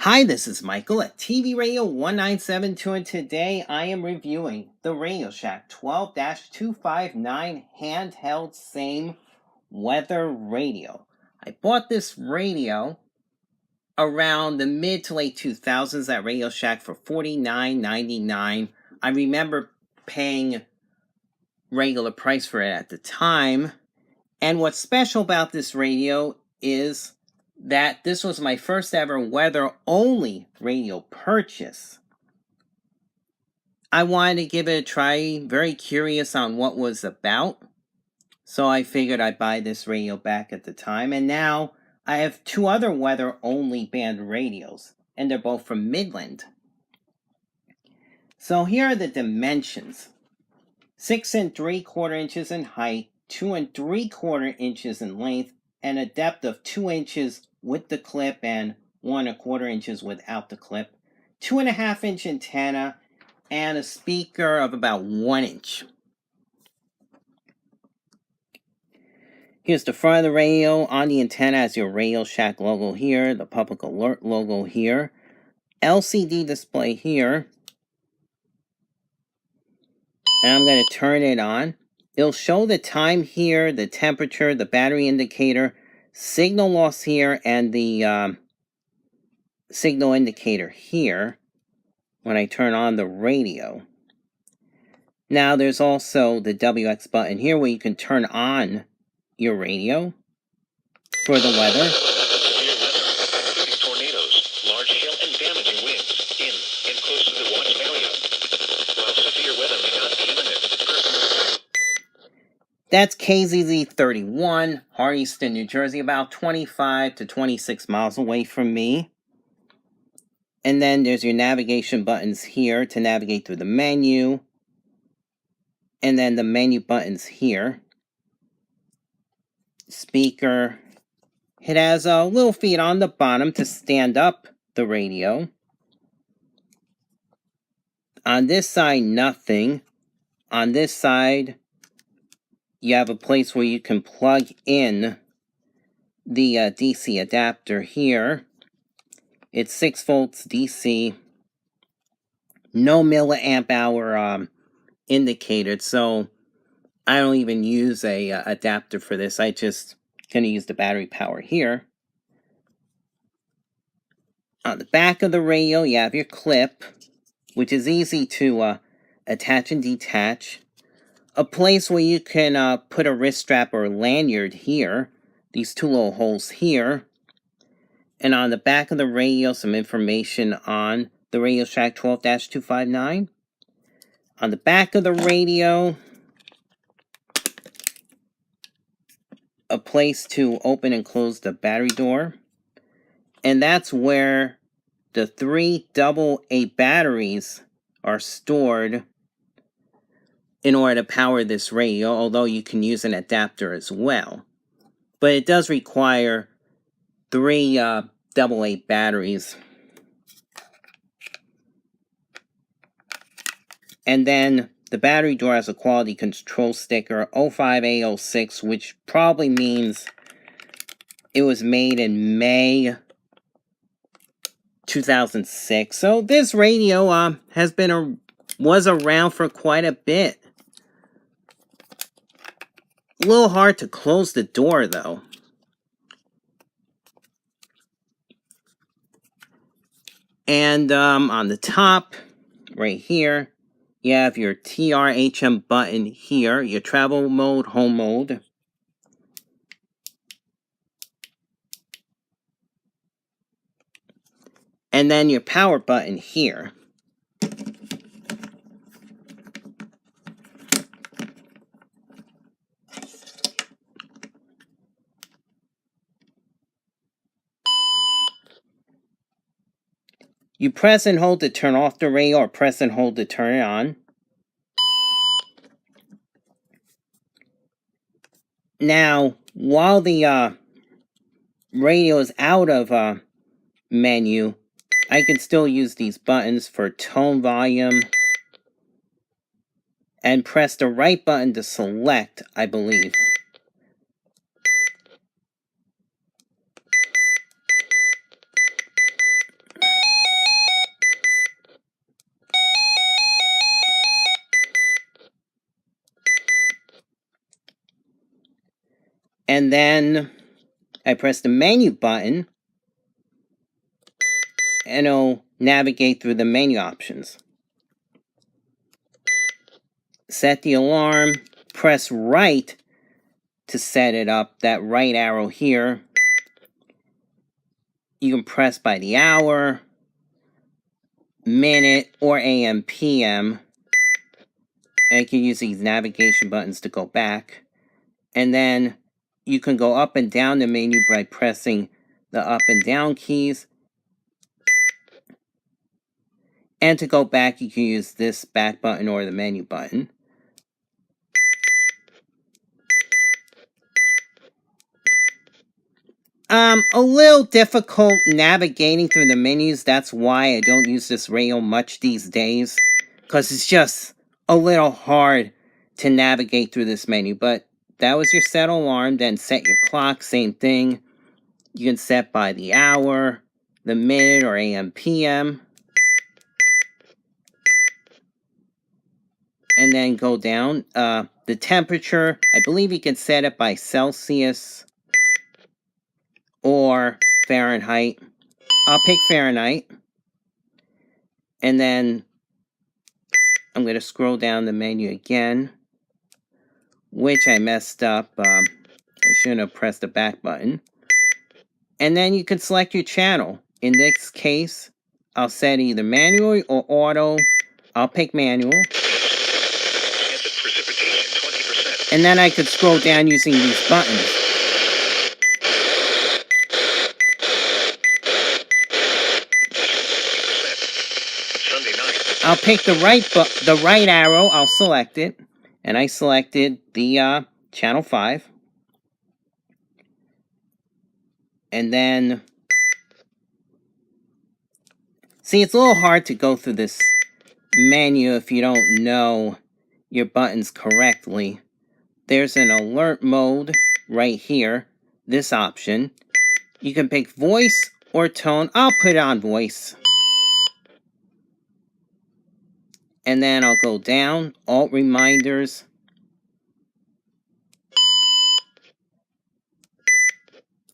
Hi, this is Michael at TV Radio 1972, and today I am reviewing the Radio Shack 12-259 Handheld S.A.M.E weather radio. I bought this radio around the mid to late 2000s at Radio Shack for $49.99. I remember paying regular price for it at the time, and what's special about this radio is that this was my first ever weather-only radio purchase. I wanted to give it a try, very curious on what was about, so I figured I'd buy this radio back at the time, and now I have two other weather-only band radios, and they're both from Midland. So here are the dimensions. 6 3/4 inches in height, 2 3/4 inches in length, and a depth of 2 inches with the clip and 1 1/4 inches without the clip. 2.5 inch antenna and a speaker of about 1 inch. Here's the front of the radio. On the antenna has your Radio Shack logo here, the public alert logo here, LCD display here. And I'm going to turn it on. It'll show the time here, the temperature, the battery indicator, signal loss here, and the signal indicator here when I turn on the radio. Now there's also the WX button here where you can turn on your radio for the weather. Tornadoes, large hail, and damaging winds in and close to the watch area. While severe weather may not be imminent. That's KZZ 31, Hardyston, New Jersey, about 25 to 26 miles away from me. And then there's your navigation buttons here to navigate through the menu. And then the menu buttons here. Speaker. It has little feet on the bottom to stand up the radio. On this side, nothing. On this side, you have a place where you can plug in the DC adapter here. It's 6 volts DC. No milliamp hour indicated, so I don't even use a adapter for this. I just gonna use the battery power here. On the back of the radio, you have your clip, which is easy to attach and detach. A place where you can put a wrist strap or a lanyard here. These two little holes here. And on the back of the radio, some information on the Radio Shack 12-259. On the back of the radio, a place to open and close the battery door. And that's where the 3 AA batteries are stored in order to power this radio, although you can use an adapter as well. But it does require 3 AA batteries. And then the battery door has a quality control sticker 05A06, which probably means it was made in May 2006. So this radio was around for quite a bit. A little hard to close the door though. And on the top, right here, you have your TRHM button here, your travel mode, home mode. And then your power button here. You press and hold to turn off the radio, or press and hold to turn it on. Now, while the radio is out of menu, I can still use these buttons for tone volume. And press the right button to select, I believe. And then I press the menu button, and it'll navigate through the menu options. Set the alarm, press right to set it up, that right arrow here. You can press by the hour, minute, or AM, PM. And you can use these navigation buttons to go back. And then you can go up and down the menu by pressing the up and down keys. And to go back, you can use this back button or the menu button. A little difficult navigating through the menus. That's why I don't use this radio much these days. Because it's just a little hard to navigate through this menu. But that was your set alarm. Then set your clock, same thing. You can set by the hour, the minute, or AM, PM. And then go down. The temperature, I believe you can set it by Celsius or Fahrenheit. I'll pick Fahrenheit. And then I'm going to scroll down the menu again, which I messed up. I shouldn't have pressed the back button. And then you can select your channel. In this case, I'll set either manual or auto. I'll pick manual. And then I could scroll down using these buttons. I'll pick the right arrow. I'll select it. And I selected the channel 5. And then, see, it's a little hard to go through this menu if you don't know your buttons correctly. There's an alert mode right here, this option. You can pick voice or tone. I'll put it on voice. And then I'll go down, alt reminders.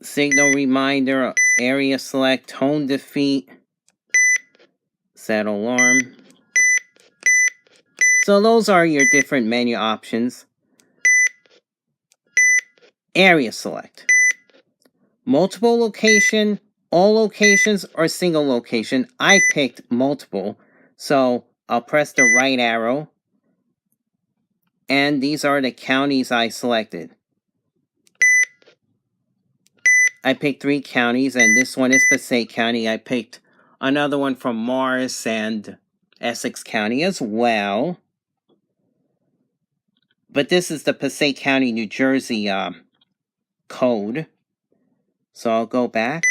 Signal reminder, area select, tone defeat, set alarm. So those are your different menu options. Area select. Multiple location, all locations, or single location. I picked multiple, so I'll press the right arrow. And these are the counties I selected. I picked 3 counties, and this one is Passaic County. I picked another one from Morris and Essex County as well. But this is the Passaic County, New Jersey code. So I'll go back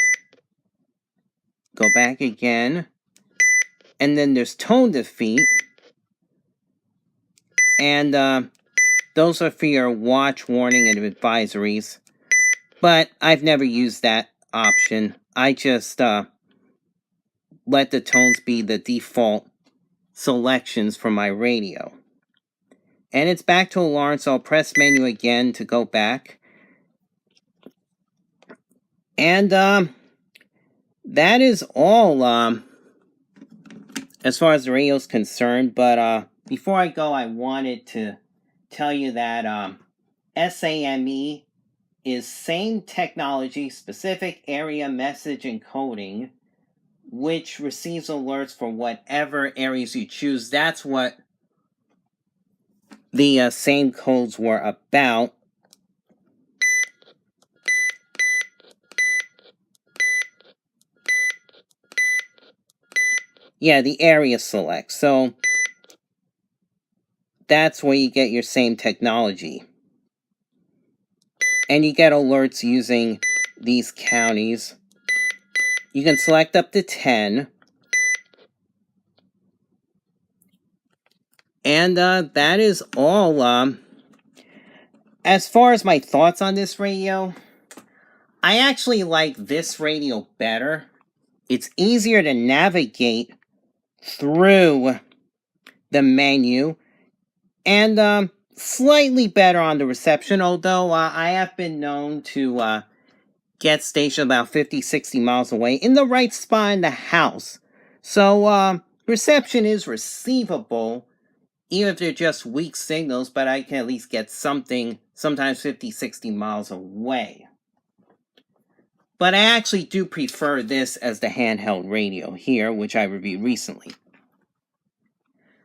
again. And then there's tone defeat. And those are for your watch, warning, and advisories. But I've never used that option. I just let the tones be the default selections for my radio. And it's back to alarm, so I'll press menu again to go back. And that is all as far as the radio is concerned. But before I go, I wanted to tell you that S.A.M.E is same technology, specific area message encoding, which receives alerts for whatever areas you choose. That's what the same codes were about. Yeah, the area select. So that's where you get your same technology. And you get alerts using these counties. You can select up to 10. And that is all. As far as my thoughts on this radio, I actually like this radio better. It's easier to navigate through the menu. And slightly better on the reception, although I have been known to get stationed about 50, 60 miles away in the right spot in the house. So reception is receivable, even if they're just weak signals, but I can at least get something, sometimes 50, 60 miles away. But I actually do prefer this as the handheld radio here, which I reviewed recently.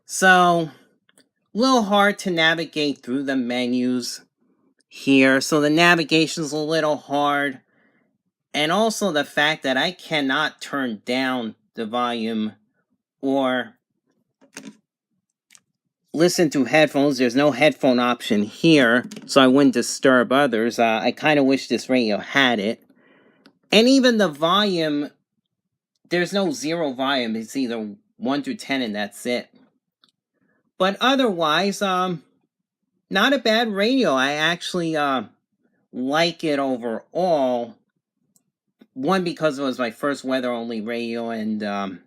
So, a little hard to navigate through the menus here. So the navigation's a little hard. And also the fact that I cannot turn down the volume or listen to headphones. There's no headphone option here, so I wouldn't disturb others. I kind of wish this radio had it. And even the volume, there's no zero volume. It's either 1 through 10 and that's it. But otherwise, not a bad radio. I actually like it overall. One, because it was my first weather-only radio, and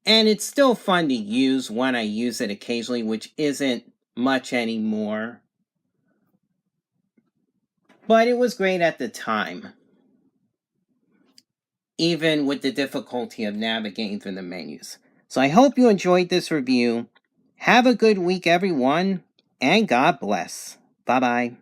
it's still fun to use when I use it occasionally, which isn't much anymore. But it was great at the time, even with the difficulty of navigating through the menus. So I hope you enjoyed this review. Have a good week, everyone, and God bless. Bye-bye.